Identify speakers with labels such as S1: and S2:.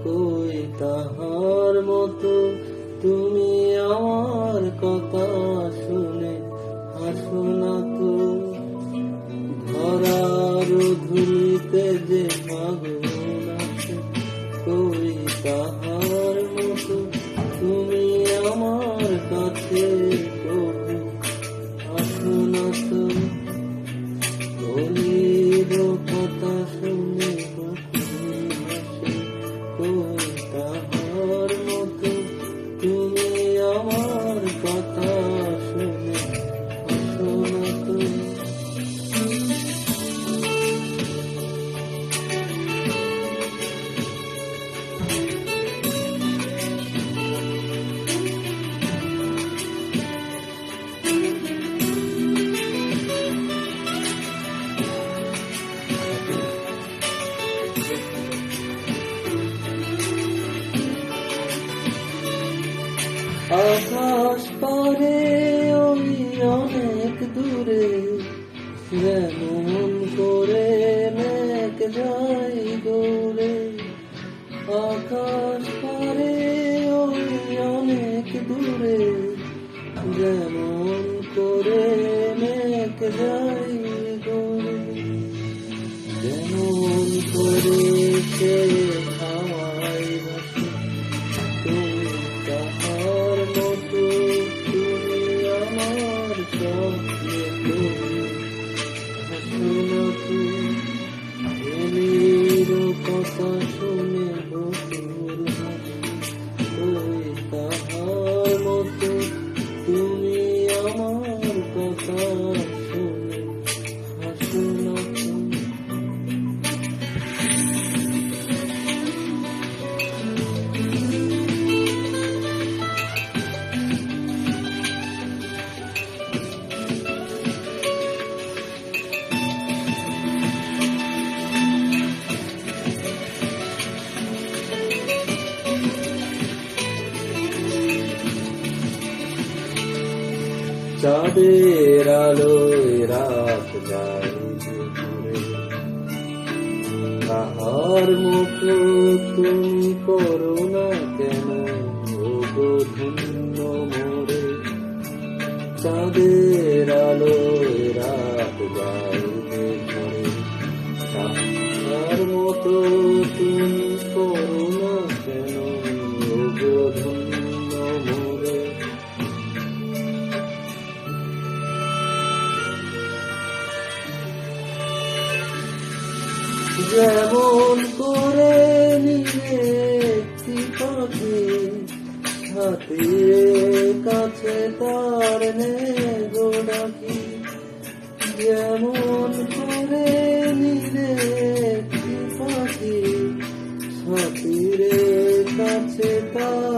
S1: কই তাহার মতো তুমি আমার কথা শুনে হাসো না তো। ধরার ধুলিতে যে ফাগুন আছে, কই তাহার মতো তুমি আমার কাছে কবি আসো না তো। কলির কথা শুনে বুকুর হাসে, কই তাহার মতো তুমি আমার কথা শুনে আসো না তো। আকাশ পারে ওই অনেক দূরে, যেমন করে মেঘ যায় দূরে। আকাশ পারে ওই অনেক দূরে, যেমন করে মেঘ যায় দূরে। যেমন করে সে হাওয়ায় ভাসে, তুমি তাহার মতো তুমি আমার স্বপ্নে তুমি হাসো না তো। প্রেমের কথা শুনে বুকুর হাসে, কই তাহার মতো তুমি আমার কথা শুনে হাসো না তো। চাঁদের আলোয় রাত যায় যে ঘুরে, তাহার মতো তুমি করো না কেন ওগো ধন্য মোরে। চাঁদের আলোয় রাত যায় যে ঘুরে, তাহার মতো তুমি করো না কেন ওগো ধন্য মোরে। যেমন করে নিয়ে একটি পাখি হাতের কাছে তার নেগো ডাকি। যেমন করে নিলে একটি পাখি হাতের কাছে তার